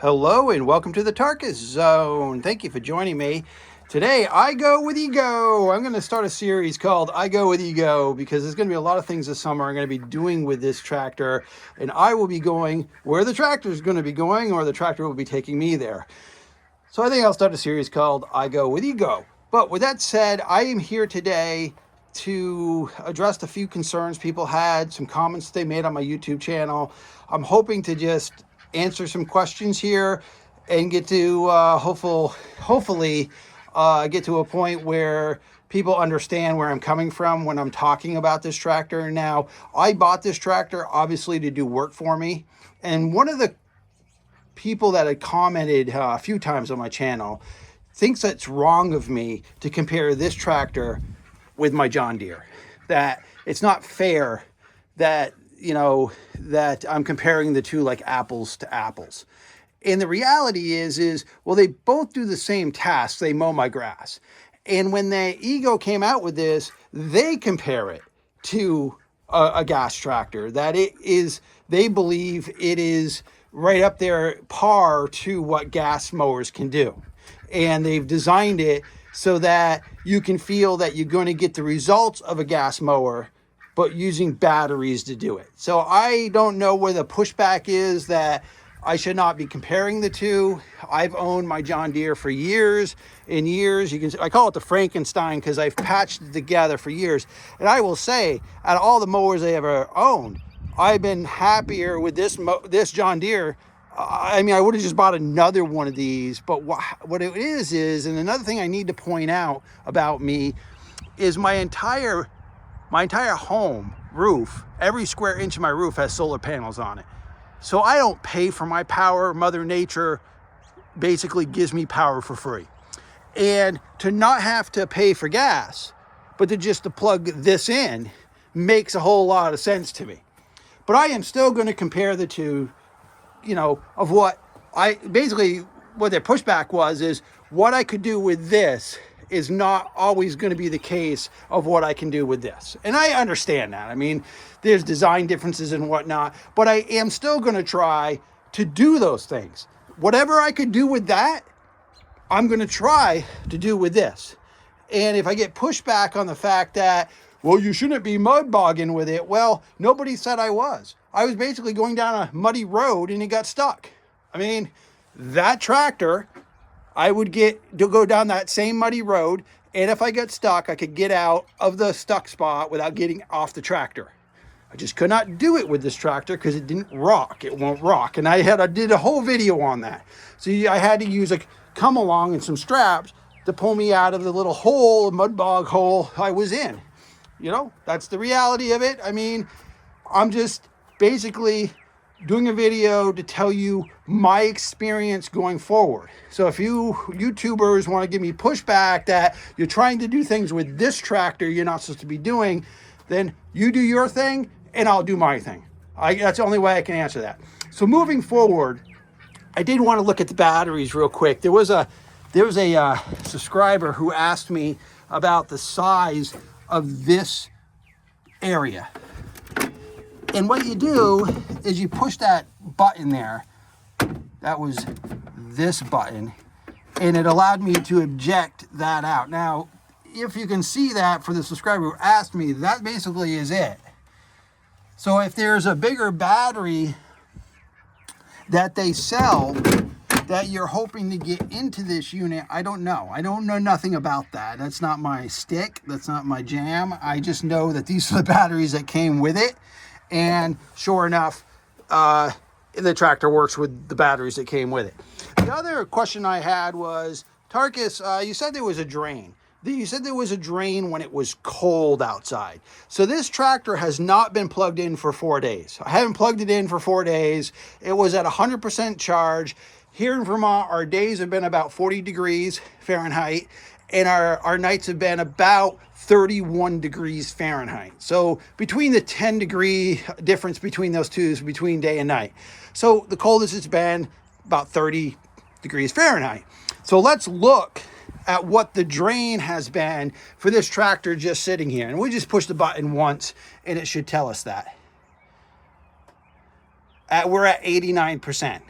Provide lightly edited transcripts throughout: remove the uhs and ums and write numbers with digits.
Hello and welcome to the Tarkus Zone. Thank you for joining me. Today, I go with ego. I'm going to start a series called I Go With Ego because there's going to be a lot of things this summer I'm going to be doing with this tractor, and I will be going where the tractor is going to be going, or the tractor will be taking me there. So I think I'll start a series called I Go With Ego. But with that said, I am here today to address a few concerns people had, some comments they made on my YouTube channel. I'm hoping to just answer some questions here and get to hopefully get to a point where people understand where I'm coming from when I'm talking about this tractor. Now, I bought this tractor obviously to do work for me, and one of the people that had commented a few times on my channel thinks it's wrong of me to compare this tractor with my John Deere, that it's not fair that, that I'm comparing the two like apples to apples. And the reality is, well, they both do the same task. They mow my grass. And when the Ego came out with this, they compare it to a gas tractor, that they believe it is right up there par to what gas mowers can do. And they've designed it so that you can feel that you're going to get the results of a gas mower, but using batteries to do it. So I don't know where the pushback is that I should not be comparing the two. I've owned my John Deere for years and years. I call it the Frankenstein because I've patched it together for years. And I will say, out of all the mowers I ever owned, I've been happier with this John Deere. I mean, I would have just bought another one of these, but what it is, and another thing I need to point out about me is my entire home roof, every square inch of my roof has solar panels on it. So I don't pay for my power. Mother Nature basically gives me power for free. And to not have to pay for gas, but to plug this in makes a whole lot of sense to me. But I am still going to compare the two, of what their pushback is what I could do with this is not always going to be the case of what I can do with this. And I understand that. I mean, there's design differences and whatnot, but I am still going to try to do those things. Whatever I could do with that, I'm going to try to do with this. And if I get pushback on the fact that, well, you shouldn't be mud bogging with it, well, nobody said I was. I was basically going down a muddy road and it got stuck. I mean, that tractor, I would get to go down that same muddy road, and if I got stuck, I could get out of the stuck spot without getting off the tractor. I just could not do it with this tractor because it didn't rock. It won't rock. And I did a whole video on that. So I had to use a come along and some straps to pull me out of the little hole, mud bog hole I was in. That's the reality of it. I mean, I'm just basically doing a video to tell you my experience going forward. So if you YouTubers want to give me pushback that you're trying to do things with this tractor you're not supposed to be doing, then you do your thing and I'll do my thing. That's the only way I can answer that. So moving forward, I did want to look at the batteries real quick. There was a subscriber who asked me about the size of this area. And what you do is you push that button there. That was this button. And it allowed me to eject that out. Now, if you can see that for the subscriber who asked me, that basically is it. So if there's a bigger battery that they sell that you're hoping to get into this unit, I don't know. I don't know nothing about that. That's not my stick. That's not my jam. I just know that these are the batteries that came with it. And sure enough, the tractor works with the batteries that came with it. The other question I had was, Tarkus, you said there was a drain. You said there was a drain when it was cold outside. So this tractor has not been plugged in for 4 days. I haven't plugged it in for 4 days. It was at 100% charge. Here in Vermont, our days have been about 40 degrees Fahrenheit, and our nights have been about 31 degrees Fahrenheit. So between the 10-degree difference between those two is between day and night. So the coldest it's been about 30 degrees Fahrenheit. So let's look at what the drain has been for this tractor just sitting here. And we just push the button once and it should tell us that. We're at 89%.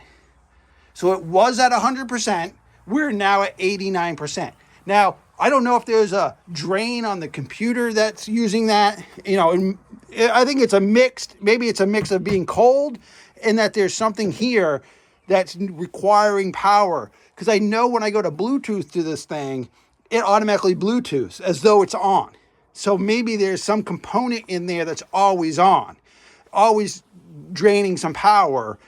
So it was at 100%. We're now at 89%. Now, I don't know if there's a drain on the computer that's using that. You know, and I think it's a mixed, maybe it's a mix of being cold and that there's something here that's requiring power. Because I know when I go to Bluetooth to this thing, it automatically Bluetooths as though it's on. So maybe there's some component in there that's always on, always draining some power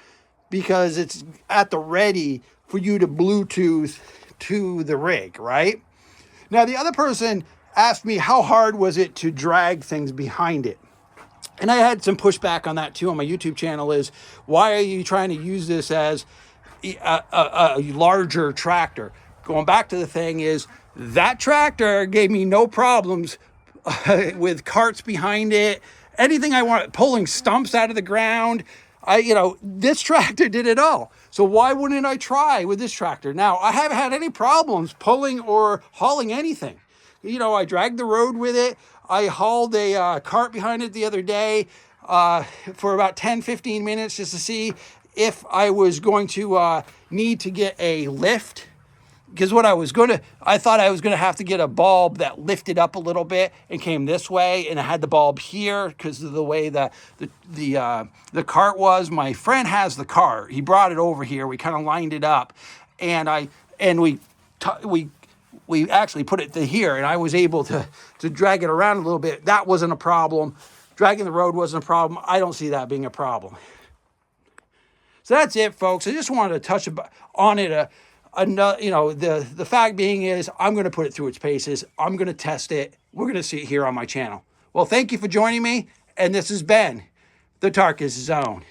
because it's at the ready for you to Bluetooth to the rig, right? Now, the other person asked me how hard was it to drag things behind it. And I had some pushback on that too on my YouTube channel is, why are you trying to use this as a larger tractor? Going back to the thing is, that tractor gave me no problems with carts behind it, anything I want, pulling stumps out of the ground. This tractor did it all. So why wouldn't I try with this tractor? Now, I haven't had any problems pulling or hauling anything. I dragged the road with it. I hauled a cart behind it the other day for about 10, 15 minutes just to see if I was going to need to get a lift. Because I thought I was going to have to get a bulb that lifted up a little bit and came this way, and I had the bulb here because of the way the cart was. My friend has the cart. He brought it over here. We kind of lined it up, and we actually put it to here, and I was able to drag it around a little bit. That wasn't a problem. Dragging the road wasn't a problem. I don't see that being a problem. So that's it, folks. I just wanted to touch on it. The fact being is, I'm going to put it through its paces. I'm going to test it. We're going to see it here on my channel. Well, thank you for joining me. And this has been the Tarkus Zone.